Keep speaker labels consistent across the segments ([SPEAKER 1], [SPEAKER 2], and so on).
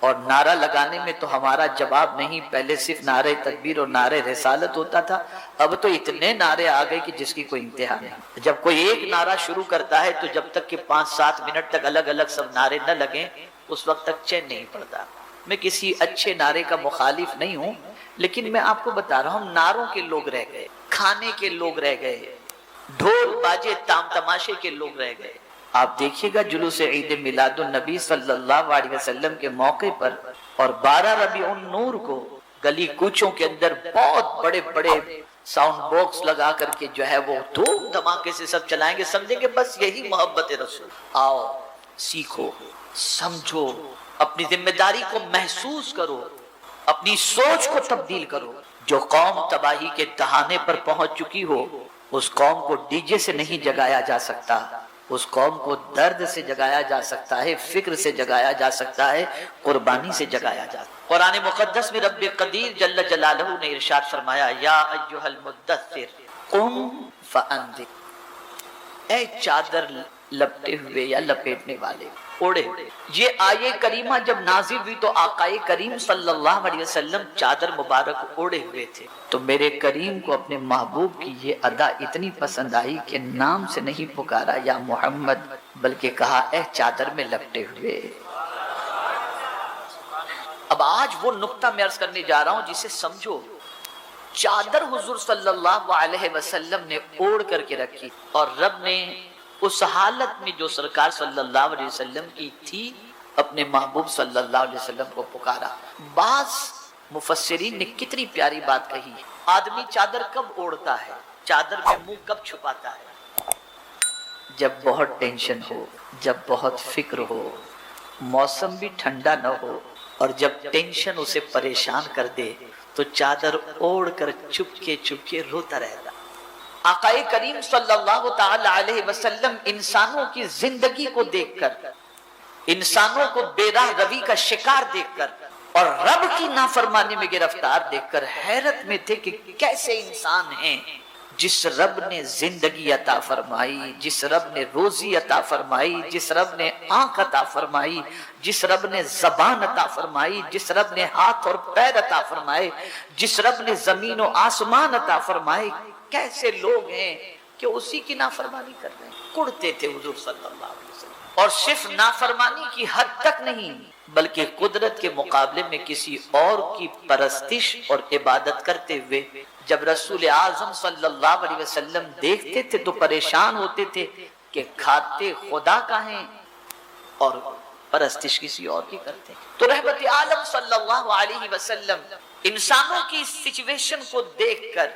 [SPEAKER 1] اور نعرہ لگانے میں تو ہمارا جواب نہیں، پہلے صرف نعرہ تکبیر اور نعرہ رسالت ہوتا تھا، اب تو اتنے نعرے آ گئے کہ جس کی کوئی انتہا نہیں۔ جب کوئی ایک نعرہ شروع کرتا ہے تو جب تک کہ 5-7 منٹ تک الگ الگ سب نعرے نہ لگیں اس وقت تک چین نہیں پڑتا۔ میں کسی اچھے نعرے کا مخالف نہیں ہوں، لیکن میں آپ کو بتا رہا ہوں نعروں کے لوگ رہ گئے، کھانے کے لوگ رہ گئے، ڈھول باجے تام تماشے کے لوگ رہ گئے۔ آپ دیکھیے گا جلوس عید میلاد النبی صلی اللہ علیہ وسلم کے موقع پر اور 12 ربیع النور کو گلی کوچوں کے اندر بہت بڑے بڑے ساؤنڈ باکس لگا کر کے جو ہے وہ دھوم دھماکے سے سب چلائیں گے، سمجھیں گے بس یہی محبت رسول۔ آؤ سیکھو، سمجھو، اپنی ذمہ داری کو محسوس کرو، اپنی سوچ کو تبدیل کرو۔ جو قوم تباہی کے دہانے پر پہنچ چکی ہو اس قوم کو ڈی جے سے نہیں جگایا جا سکتا، اس قوم کو درد سے جگایا جا سکتا ہے، فکر سے جگایا جا سکتا ہے، قربانی سے جگایا جا سکتا ہے۔ قرآن مقدس میں رب قدیر جل جلالہ نے ارشاد فرمایا یا ایھا المدثر قم فانذر، اے چادر لپٹے ہوئے یا لپیٹنے والے، اوڑے ہوئے۔ یہ آیے کریمہ جب نازل ہوئی تو آقا کریم صلی اللہ علیہ وسلم چادر مبارک اوڑے ہوئے تھے، تو میرے کریم کو اپنے محبوب کی یہ ادا اتنی پسند آئی کہ نام سے نہیں پکارا یا محمد، بلکہ کہا اے چادر میں لپٹے ہوئے۔ اب آج وہ نقطہ میں عرض کرنے جا رہا ہوں جسے سمجھو۔ چادر حضور صلی اللہ علیہ وسلم نے اوڑھ کر کے رکھی اور رب نے اس حالت میں جو سرکار صلی اللہ علیہ وسلم کی تھی اپنے محبوب صلی اللہ علیہ وسلم کو پکارا۔ بعض مفسرین نے کتنی پیاری بات کہی، آدمی چادر کب اوڑھتا ہے، چادر میں منہ کب چھپاتا ہے؟ جب بہت ٹینشن ہو، جب بہت فکر ہو، موسم بھی ٹھنڈا نہ ہو اور جب ٹینشن اسے پریشان کر دے تو چادر اوڑھ کر چپ کے روتا رہتا۔ آقا کریم صلی اللہ تعالی علیہ وسلم انسانوں کی زندگی کو دیکھ کر، انسانوں کو بے راہ روی کا شکار دیکھ کر اور رب کی نافرمانی میں گرفتار دیکھ کر حیرت میں تھے کہ کیسے انسان ہیں جس رب نے زندگی عطا فرمائی، جس رب نے روزی عطا فرمائی، جس رب نے آنکھ عطا فرمائی، جس رب نے زبان عطا فرمائی، جس رب نے ہاتھ اور پیر عطا فرمائے، جس رب نے زمین و آسمان عطا فرمائے، کیسے لوگ ہیں کہ اسی کی نافرمانی کر رہے ہیں۔ کڑتے تھے حضور صلی اللہ علیہ وسلم، اور صرف نافرمانی کی حد تک نہیں بلکہ قدرت کے مقابلے میں کسی اور کی پرستش اور عبادت کرتے ہوئے جب رسول اعظم صلی اللہ علیہ وسلم دیکھتے تھے تو پریشان ہوتے تھے کہ کھاتے خدا کا ہیں اور پرستش کسی اور کی کرتے ہیں۔ تو رحمت عالم صلی اللہ علیہ وسلم انسانوں کی سچویشن کو دیکھ کر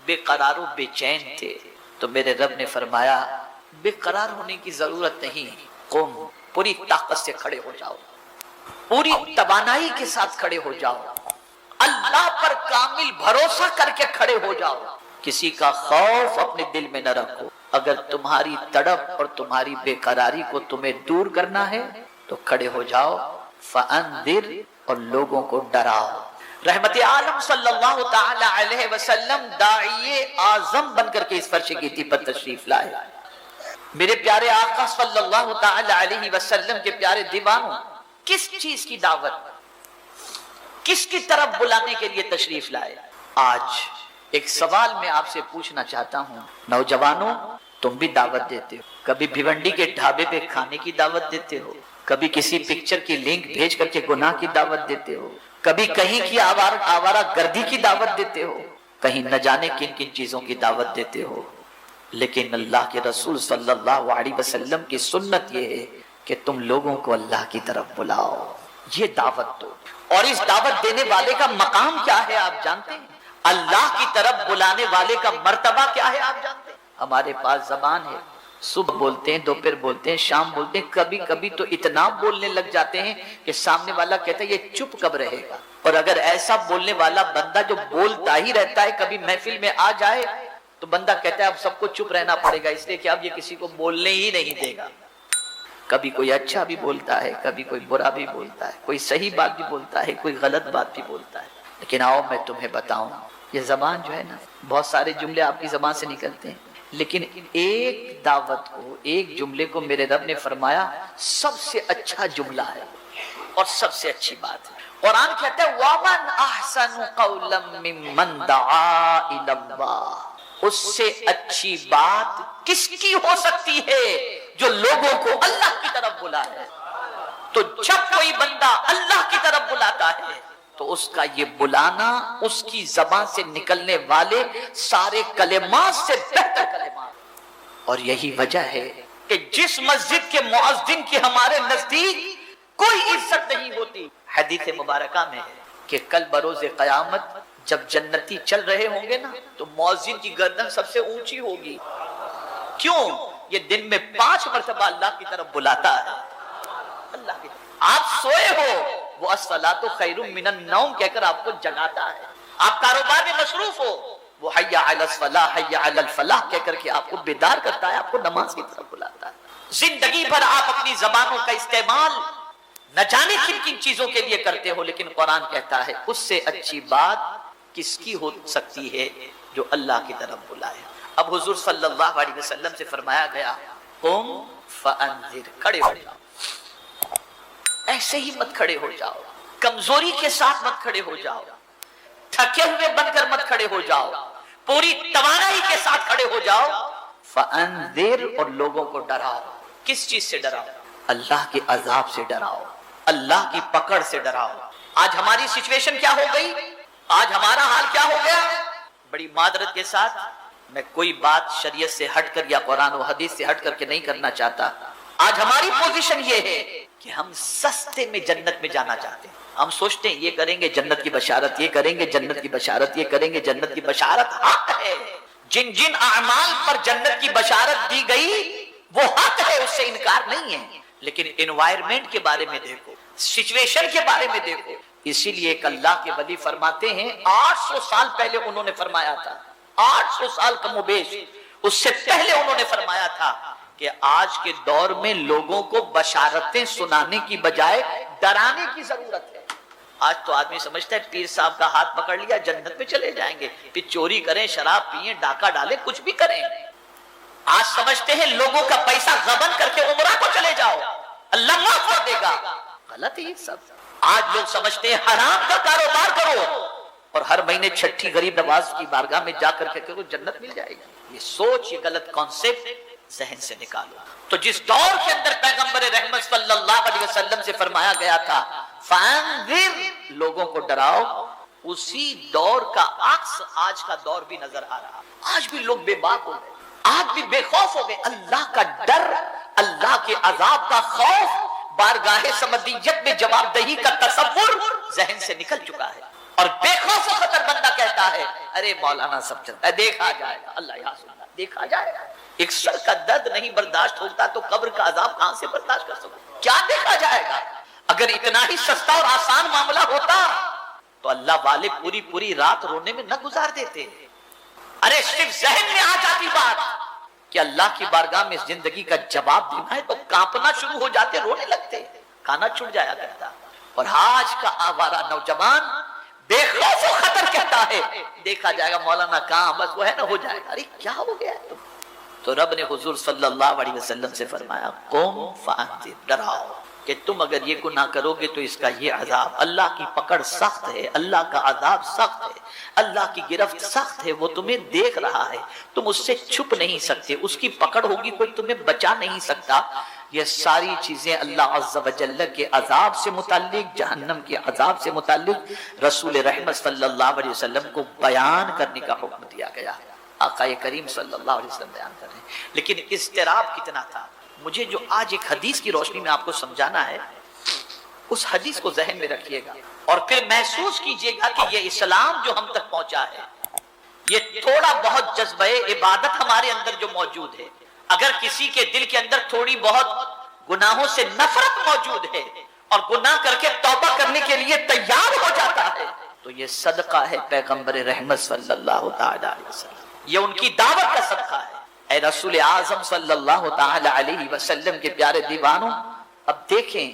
[SPEAKER 1] بے قرار و بے چین تھے، تو میرے رب نے فرمایا بے قرار ہونے کی ضرورت نہیں، قم، پوری طاقت سے کھڑے ہو جاؤ، پوری توانائی کے ساتھ کھڑے ہو جاؤ، اللہ پر کامل بھروسہ کر کے کھڑے ہو جاؤ، کسی کا خوف اپنے دل میں نہ رکھو۔ اگر تمہاری تڑپ اور تمہاری بے قراری کو تمہیں دور کرنا ہے تو کھڑے ہو جاؤ، فانذر، اور لوگوں کو ڈراؤ۔ رحمت عالم صلی اللہ تعالی علیہ وسلم داعی اعظم بن کر کے اس فرش گیتی پر تشریف لائے۔ میرے پیارے آقا صلی اللہ تعالی علیہ وسلم کے پیارے دیوانوں، کس چیز کی دعوت، کس کی طرف بلانے کے لیے تشریف لائے؟ آج ایک سوال میں آپ سے پوچھنا چاہتا ہوں، نوجوانوں تم بھی دعوت دیتے ہو، کبھی بھیونڈی کے ڈھابے پہ کھانے کی دعوت دیتے ہو، کبھی کسی پکچر کی لنک بھیج کر کے گناہ کی دعوت دیتے ہو، کبھی کہیں کی آوارہ گردی کی دعوت دیتے ہو، کہیں نہ جانے کن کن چیزوں کی دعوت دیتے ہو، لیکن اللہ کے رسول صلی اللہ علیہ وسلم کی سنت یہ ہے کہ تم لوگوں کو اللہ کی طرف بلاؤ، یہ دعوت دو۔ اور اس دعوت دینے والے کا مقام کیا ہے آپ جانتے ہیں؟ اللہ کی طرف بلانے والے کا مرتبہ کیا ہے آپ جانتے ہیں؟ ہمارے پاس زبان ہے، صبح بولتے ہیں، دوپہر بولتے ہیں، شام بولتے ہیں، کبھی کبھی تو اتنا بولنے لگ جاتے ہیں کہ سامنے والا کہتا ہے یہ چپ کب رہے گا۔ اور اگر ایسا بولنے والا بندہ جو بولتا ہی رہتا ہے کبھی محفل میں آ جائے تو بندہ کہتا ہے اب سب کو چپ رہنا پڑے گا، اس لیے کہ اب یہ کسی کو بولنے ہی نہیں دے گا۔ کبھی کوئی اچھا بھی بولتا ہے، کبھی کوئی برا بھی بولتا ہے، کوئی صحیح بات بھی بولتا ہے، کوئی غلط بات بھی بولتا ہے۔ لیکن آؤ میں تمہیں بتاؤں، یہ زبان جو ہے نا، بہت سارے جملے آپ کی زبان سے نکلتے ہیں، لیکن ایک دعوت کو، ایک جملے کو میرے رب نے فرمایا سب سے اچھا جملہ ہے، اور سب سے اچھی بات ہے قرآن کہتا ہے وَمَنْ أَحْسَنُ قَوْلًا مِّمَّنْ دَعَا إِلَى اللَّهِ، اس سے اچھی بات کس کی ہو سکتی ہے جو لوگوں کو اللہ کی طرف بلائے۔ تو جب کوئی بندہ اللہ کی طرف بلاتا ہے تو اس کا یہ بلانا اس کی زبان سے نکلنے والے سارے کلمات سے بہتر کلمات۔ اور یہی وجہ ہے کہ جس مسجد کے مؤذن کی ہمارے نزدیک کوئی عزت نہیں ہوتی، حدیث مبارکہ میں ہے کہ کل بروز قیامت جب جنتی چل رہے ہوں گے نا تو مؤذن کی گردن سب سے اونچی ہوگی۔ کیوں؟ یہ دن میں 5 مرتبہ اللہ کی طرف بلاتا ہے۔ اللہ کی طرف آپ سوئے ہو وہ الصلاۃ خیر من النوم کہہ کر آپ کو جگاتا ہے۔ آپ کاروبار میں مصروف ہو وہ حی علی الصلاۃ حی علی الفلاح کہہ کر کے آپ کو بیدار کرتا ہے، آپ کو نماز کی طرف بلاتا ہے۔ زندگی بھر آپ اپنی زبانوں کا استعمال نہ جانے کن کن چیزوں کے لیے کرتے ہو، لیکن قرآن کہتا ہے اس سے اچھی بات کس کی ہو سکتی ہے جو اللہ کی طرف بلائے۔ اب حضور صلی اللہ علیہ وسلم سے فرمایا گیا قم فانذر، کھڑے ہو جاؤ۔ ایسے ہی مت کھڑے ہو جاؤ، کمزوری کے ساتھ مت کھڑے ہو جاؤ، تھکے ہوئے بن کر مت کھڑے ہو جاؤ، پوری توانائی کے ساتھ کھڑے ہو جاؤ۔ فانذر، اور لوگوں کو ڈراؤ۔ کس چیز سے ڈراؤ؟ اللہ کے عذاب سے ڈراؤ، اللہ کی پکڑ سے ڈراؤ۔ آج ہماری سچویشن کیا ہو گئی؟ آج ہمارا حال کیا ہو گیا؟ بڑی معذرت کے ساتھ میں کوئی بات شریعت سے ہٹ کر یا قرآن و حدیث سے ہٹ کر کے نہیں کرنا چاہتا۔ آج ہماری پوزیشن یہ ہے کہ ہم سستے میں جنت میں جانا چاہتے ہیں۔ ہم سوچتے ہیں یہ کریں گے جنت کی بشارت، یہ کریں گے جنت کی بشارت، یہ کریں گے جنت کی بشارت۔ حق ہے، جن جن اعمال پر جنت کی بشارت دی گئی وہ حق ہے، اس سے انکار نہیں ہے، لیکن انوائرمنٹ کے بارے میں دیکھو، سچویشن کے بارے میں دیکھو۔ اسی لیے ایک اللہ کے ولی فرماتے ہیں 800 سال پہلے انہوں نے فرمایا تھا، 800 سال کم و بیش اس سے پہلے انہوں نے فرمایا تھا کہ آج کے دور میں لوگوں کو بشارتیں سنانے کی بجائے ڈرانے کی ضرورت ہے۔ آج تو آدمی سمجھتا ہے پیر صاحب کا ہاتھ پکڑ لیا جنت میں چلے جائیں گے، پھر چوری کریں، شراب پیئیں، ڈاکہ ڈالیں، کچھ بھی کریں۔ آج سمجھتے ہیں لوگوں کا پیسہ غبن کر کے عمرہ کو چلے جاؤ اللہ معاف کر دے گا، غلط ہے یہ سب۔ آج لوگ سمجھتے ہیں حرام کا کاروبار کرو اور ہر مہینے چھٹی غریب نواز کی بارگاہ میں جا کر کے کرو جنت مل جائے گی۔ یہ سوچ، یہ غلط کانسیپٹ ذہن سے نکالو۔ تو جس دور کے اندر پیغمبر رحمت صلی اللہ علیہ وسلم سے فرمایا گیا تھا فانذر، لوگوں کو ڈراؤ، اسی دور کا عکس آج کا دور بھی نظر آ رہا۔ آج بھی لوگ بے باک ہو گئے، آج بھی بے خوف ہو گئے۔ اللہ کا ڈر، اللہ کے عذاب کا خوف، بارگاہ سمدیت میں جواب دہی کا تصور ذہن سے نکل چکا ہے، اور بے خوف و خطر بندہ کہتا ہے ارے مولانا سب چلتا ہے، دیکھا جائے گا، اللہ یہاں سنتا، دیکھا جائے گا۔ ایک سر کا درد نہیں برداشت ہوتا تو قبر کا عذاب کہاں سے برداشت کر سکتا؟ کیا دیکھا جائے گا؟ اگر اتنا ہی سستا اور آسان معاملہ ہوتا تو اللہ والے پوری پوری رات رونے میں نہ گزار دیتے۔ ارے صرف ذہن میں آ جاتی بات کہ اللہ کی بارگاہ میں زندگی کا جواب دینا ہے تو کانپنا شروع ہو جاتے، رونے لگتے، کھانا چھوٹ جایا کرتا۔ اور آج کا آوارہ نوجوان بے خوف و خطر کہتا ہے دیکھا جائے گا، مولانا کہاں، بس وہ ہے نا، ہو جائے گا۔ ارے کیا ہو گیا تم؟ تو رب نے حضور صلی اللہ علیہ وسلم سے فرمایا قم فانذر، ڈراؤ کہ تم اگر یہ گناہ کرو گے تو اس کا یہ عذاب، اللہ کی پکڑ سخت ہے، اللہ کا عذاب سخت ہے، اللہ کی گرفت سخت ہے، وہ تمہیں دیکھ رہا ہے، تم اس سے چھپ نہیں سکتے، اس کی پکڑ ہوگی کوئی تمہیں بچا نہیں سکتا۔ یہ ساری چیزیں اللہ عز و جل کے عذاب سے متعلق، جہنم کے عذاب سے متعلق رسول رحمت صلی اللہ علیہ وسلم کو بیان کرنے کا حکم دیا گیا ہے۔ آقا کریم صلی اللہ علیہ وسلم بیان کر رہے ہیں، لیکن اضطراب کتنا تھا۔ مجھے جو آج ایک حدیث کی روشنی میں آپ کو سمجھانا ہے، اس حدیث کو ذہن میں رکھیے گا اور پھر محسوس کیجئے گا کہ یہ اسلام جو ہم تک پہنچا ہے، یہ تھوڑا بہت جذبہ عبادت ہمارے اندر جو موجود ہے، اگر کسی کے دل کے اندر تھوڑی بہت گناہوں سے نفرت موجود ہے اور گناہ کر کے توبہ کرنے کے لیے تیار ہو جاتا ہے، تو یہ صدقہ ہے پیغمبر رحمت صلی اللہ تعالی علیہ وسلم، یہ ان کی دعوت کا صدقہ ہے۔ اے رسول اعظم صلی اللہ تعالی علیہ وسلم کے پیارے دیوانوں، اب دیکھیں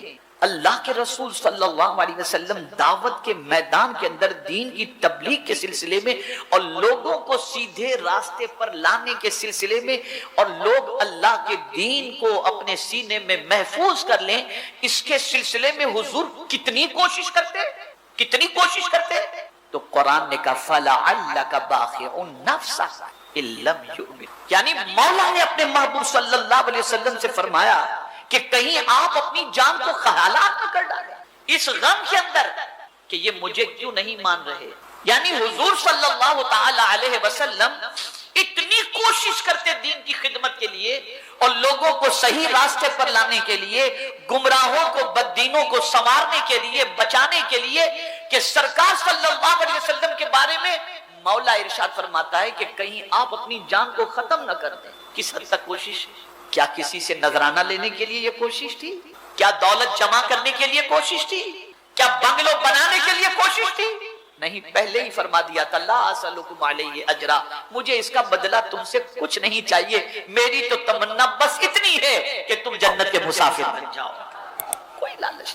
[SPEAKER 1] اللہ کے رسول صلی اللہ علیہ وسلم دعوت کے میدان کے اندر دین کی تبلیغ کے سلسلے میں اور لوگوں کو سیدھے راستے پر لانے کے سلسلے میں اور لوگ اللہ کے دین کو اپنے سینے میں محفوظ کر لیں، اس کے سلسلے میں حضور کتنی کوشش کرتے تو قرآن نے کہا فَلَعَلَّكَ بَاخِعٌ نَفْسَكَ إِن لَّمْ يُؤْمِنُوا، یعنی مولا نے اپنے محبوب صلی اللہ علیہ وسلم سے فرمایا کہ کہیں آپ اپنی جان کو خیالات نہ کر ڈالیں اس غم کے اندر کہ یہ مجھے کیوں نہیں مان رہے۔ یعنی حضور صلی اللہ تعالی علیہ وسلم اتنی کوشش کرتے دین کی خدمت کے لیے اور لوگوں کو صحیح راستے پر لانے کے لیے، گمراہوں کو بددینوں کو سنوارنے کے لیے، بچانے کے لیے، کہ سرکار صلی اللہ علیہ وسلم کے بارے میں مولا ارشاد فرماتا ہے کہ کہیں آپ اپنی جان کو ختم نہ کر دیں۔ کس حد تک کوشش؟ کیا کسی سے نذرانہ لینے کے لیے یہ کوشش تھی؟ کیا دولت جمع کرنے کے لیے کوشش تھی؟ کیا بنگلو بنانے کے لیے کوشش تھی؟ نہیں، پہلے ہی فرما دیا تھا لا اسألکم علیہ اجرا، مجھے اس کا بدلہ تم سے کچھ نہیں چاہیے، میری تو تمنا بس اتنی ہے کہ تم جنت کے مسافر بن جاؤ۔ کوئی لالچ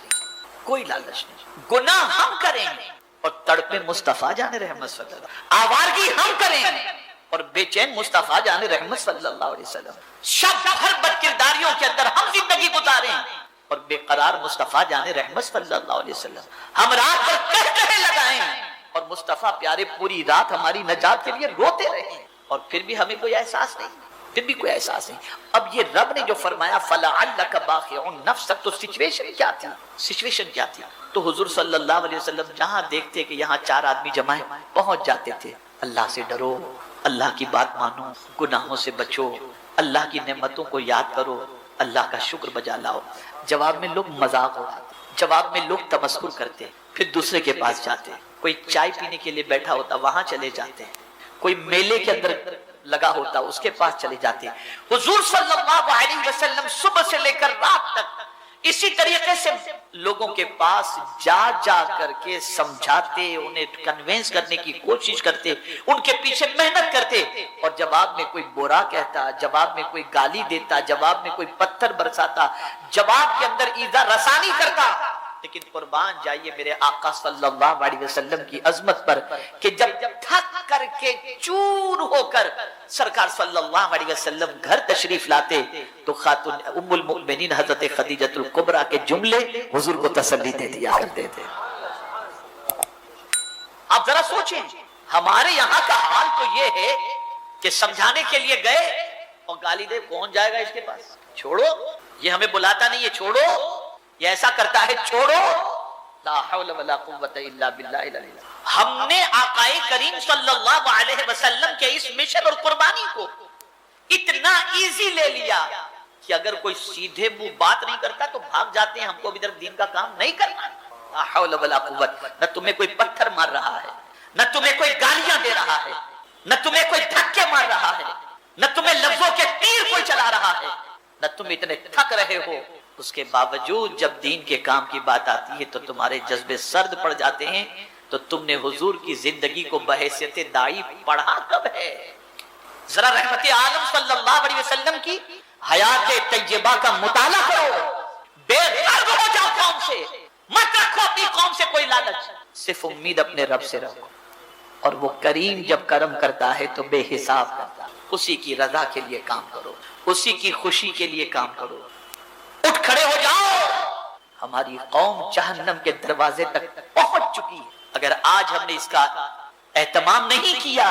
[SPEAKER 1] نہیں، گناہ ہم کریں گے اور تڑپے مصطفیٰ جان رحمت صلی اللہ علیہ وسلم، آوارگی ہم کریں گے اور بے چین مصطفیٰ جان رحمت صلی اللہ علیہ وسلم، شب بھر بد کرداریوں کے اندر ہم زندگی گزاریں اور بے قرار مصطفیٰ جان رحمت صلی اللہ علیہ وسلم، ہم رات پر کہے لگائیں اور مصطفیٰ پیارے پوری رات ہماری نجات کے لیے روتے رہے اور پھر بھی ہمیں کوئی احساس نہیں۔ اب یہ رب نے جو فرمایا فَلَعَلَّكَ بَاخِعٌ نَفْسَكَ، تو سچویشن کیا تھی؟ تو حضور صلی اللہ علیہ وسلم جہاں دیکھتے کہ یہاں 4 آدمی جمع ہیں، پہنچ جاتے تھے۔ اللہ سے ڈرو، اللہ کی بات مانو، گناہوں سے بچو، اللہ کی نعمتوں کو یاد کرو، اللہ کا شکر بجا لاؤ۔ جواب میں لوگ مذاق اڑاتے، جواب میں لوگ تمسخر کرتے، پھر دوسرے کے پاس جاتے، کوئی چائے پینے کے لیے بیٹھا ہوتا وہاں چلے جاتے، کوئی میلے کے اندر لگا ہوتا اس کے پاس چلے جاتے۔ حضور صلی اللہ علیہ وسلم صبح سے لے کر رات تک اسی طریقے سے لوگوں کے پاس جا جا کر کے سمجھاتے، انہیں کنوینس کرنے کی کوشش کرتے، ان کے پیچھے محنت کرتے، اور جواب میں کوئی برا کہتا، جواب میں کوئی گالی دیتا، جواب میں کوئی پتھر برساتا، جواب کے اندر ایذا رسانی کرتا۔ لیکن قربان جائیے میرے آقا صلی اللہ علیہ وسلم کی عظمت پر کہ جب تھک کر کے چور ہو کر سرکار صلی اللہ علیہ وسلم گھر تشریف لاتے تو خاتون ام المؤمنین حضرت خدیجۃ الکبریٰ کے جملے حضور کو تسلی دے دیا کرتے تھے۔ آپ ذرا سوچیں، ہمارے یہاں کا حال تو یہ ہے کہ سمجھانے کے لیے گئے اور گالی دے، کون جائے گا اس کے پاس؟ چھوڑو، یہ ہمیں بلاتا نہیں ہے، چھوڑو، یہ ایسا کرتا ہے، چھوڑو، لا حول ولا قوت الا باللہ العلی العظیم۔ ہم نے آقا کریم صلی اللہ علیہ وسلم کے اس مشن اور قربانی کو اتنا ایزی لے لیا کہ اگر کوئی سیدھے منہ بات نہیں کرتا تو بھاگ جاتے ہیں، ہم کو ادھر دین کا کام نہیں کرنا۔ لا حول ولا قوت، نہ تمہیں کوئی پتھر مار رہا ہے، نہ تمہیں کوئی گالیاں دے رہا ہے، نہ تمہیں کوئی دھکے مار رہا ہے، نہ تمہیں لفظوں کے تیر کوئی چلا رہا ہے، نہ تم اتنے تھک رہے ہو، اس کے باوجود جب دین کے کام کی بات آتی ہے تو تمہارے جذبے سرد پڑ جاتے ہیں۔ تو تم نے حضور کی زندگی کو بحیثیت داعی پڑھا کب ہے؟ ذرا رحمت عالم صلی اللہ علیہ وسلم کی حیات طیبہ کا مطالعہ کرو، بے غرض ہو جاؤ قوم سے، مت رکھو اپنی قوم سے کوئی لالچ، صرف امید اپنے رب سے رکھو، اور وہ کریم جب کرم کرتا ہے تو بے حساب کرتا ہے، اسی کی رضا کے لیے کام کرو، اسی کی خوشی کے لیے کام کرو۔ اٹھ کھڑے ہو جاؤ، ہماری قوم جہنم کے دروازے تک پہنچ چکی ہے۔ اگر آج ہم نے اس کا اہتمام نہیں کیا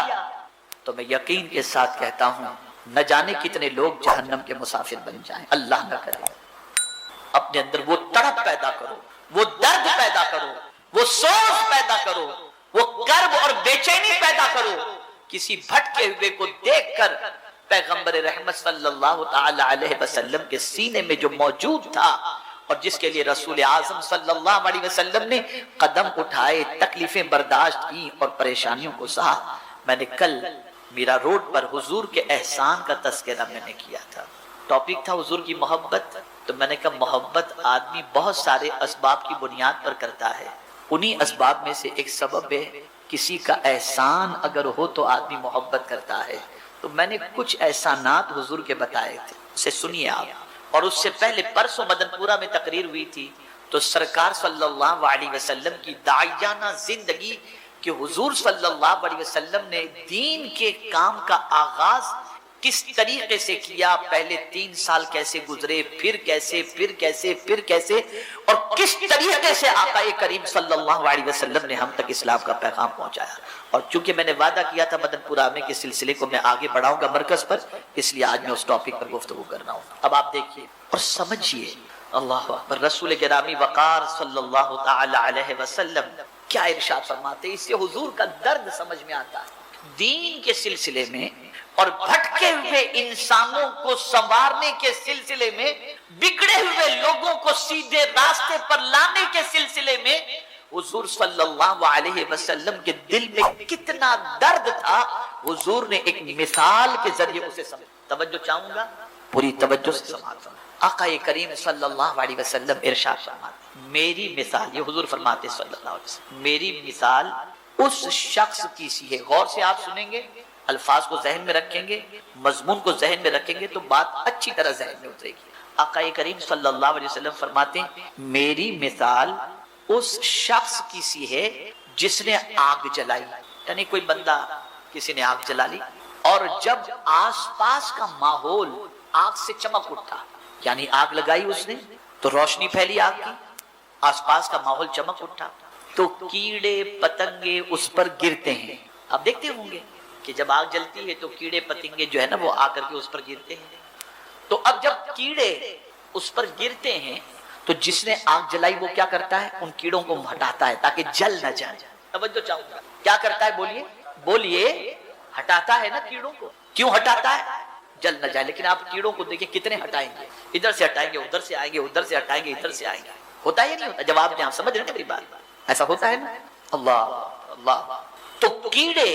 [SPEAKER 1] تو میں یقین کے ساتھ کہتا ہوں نہ جانے کتنے لوگ جہنم کے مسافر بن جائیں، اللہ نہ کرے۔ اپنے اندر وہ تڑپ پیدا کرو، وہ درد پیدا کرو، وہ سوز پیدا کرو، وہ کرب اور بے چینی پیدا کرو۔ کسی بھٹکے ہوئے کو دیکھ کر پیغمبر رحمت صلی اللہ تعالی علیہ وسلم کے سینے میں جو موجود تھا اور جس کے لیے رسول اعظم صلی اللہ علیہ وسلم نے قدم اٹھائے، تکلیفیں برداشت کی اور پریشانیوں کو سہا۔ میں نے کل میرا روڈ پر حضور کے احسان کا تذکرہ میں نے کیا تھا، ٹاپک تھا حضور کی محبت، تو میں نے کہا محبت آدمی بہت سارے اسباب کی بنیاد پر کرتا ہے، انہی اسباب میں سے ایک سبب ہے کسی کا احسان اگر ہو تو آدمی محبت کرتا ہے۔ تو میں نے کچھ احسانات حضور کے بتائے تھے، اسے سنیے آپ۔ اور اس سے پہلے پرسوں مدن پورہ میں تقریر ہوئی تھی، تو سرکار صلی اللہ علیہ وسلم کی داعیانہ زندگی کہ حضور صلی اللہ علیہ وسلم نے دین کے کام کا آغاز کس طریقے سے کیا، پہلے 3 سال کیسے گزرے، پھر کیسے اور کس طریقے سے آقا کریم صلی اللہ علیہ وسلم نے ہم تک اسلام کا پیغام پہنچایا۔ اور چونکہ میں نے وعدہ کیا تھا مدن پورامے کے سلسلے کو میں آگے بڑھاؤں گا مرکز پر، اس لیے آج میں اس ٹاپک پر گفتگو کر رہا ہوں۔ اب آپ دیکھیے اور سمجھیے، اللہ اکبر، رسول گرامی وقار صلی اللہ تعالی علیہ وسلم کیا ارشاد فرماتے، اس سے حضور کا درد سمجھ میں آتا ہے۔ دین کے سلسلے میں اور بھٹکے ہوئے انسانوں کو سنوارنے کے سلسلے میں، بگڑے ہوئے لوگوں کو سیدھے راستے پر لانے کے سلسلے میں حضور صلی اللہ علیہ وسلم کے دل میں کتنا درد تھا، حضور نے ایک مثال کے ذریعے اسے سمجھ۔ توجہ چاہوں گا، پوری توجہ سے سماعت۔ آقا کریم صلی اللہ علیہ وسلم ارشاد فرماتے، میری مثال، یہ حضور فرماتے صلی اللہ علیہ وسلم، میری مثال اس شخص کی سی ہے۔ غور سے آپ سنیں گے، الفاظ کو ذہن میں رکھیں گے، مضمون کو ذہن میں رکھیں گے تو بات اچھی طرح ذہن میں اترے گی۔ آقا کریم صلی اللہ علیہ وسلم فرماتے ہیں، میری مثال اس شخص کی سی ہے جس نے آگ جلائی، یعنی کوئی بندہ کسی نے آگ جلا لی اور جب آس پاس کا ماحول آگ سے چمک اٹھا، یعنی آگ لگائی اس نے تو روشنی پھیلی آگ کی، آس پاس کا ماحول چمک اٹھا تو کیڑے پتنگے اس پر گرتے ہیں۔ آپ دیکھتے ہوں گے کہ جب آگ جلتی ہے تو کیڑے پتنگے جو ہے نا وہ آ کر کے اس پر گرتے ہیں۔ تو اب جب کیڑے اس پر گرتے ہیں تو جس نے آگ جلائی وہ کیا کرتا ہے، ان کیڑوں کو ہٹاتا ہے تاکہ جل نہ جائے۔ توجہ چاہوں گا، کیا کرتا ہے، بولیے، ہٹاتا ہے نا کیڑوں کو۔ کیوں ہٹاتا ہے؟ جل نہ جائے۔ لیکن آپ کیڑوں کو دیکھیں کتنے ہٹائیں گے، ادھر سے ہٹائیں گے، ادھر سے آئیں گے، ادھر سے ہٹائیں گے، ادھر سے آئیں گے۔ ہوتا ہے یا نہیں ہوتا؟ جواب دیں، آپ سمجھ رہے ہیں میری بات؟ ایسا ہوتا ہے نا؟ اللہ، تو کیڑے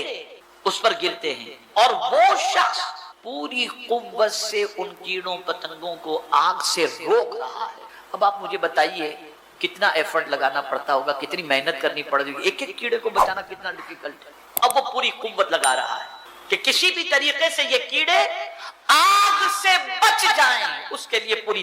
[SPEAKER 1] اس پر گرتے ہیں اور وہ شخص پوری قوت سے ان کیڑوں پتنگوں کو آگ سے روک رہا ہے۔ اب آپ مجھے بتائیے کتنا ایفرٹ لگانا پڑتا ہوگا، کتنی محنت کرنی پڑے گی، ایک ایک کیڑے کو بچانا کتنا ڈیفیکلٹ ہے۔ اب وہ پوری قوت لگا رہا ہے کہ کسی بھی طریقے سے یہ کیڑے آگ سے بچ جائیں، اس کے لیے پوری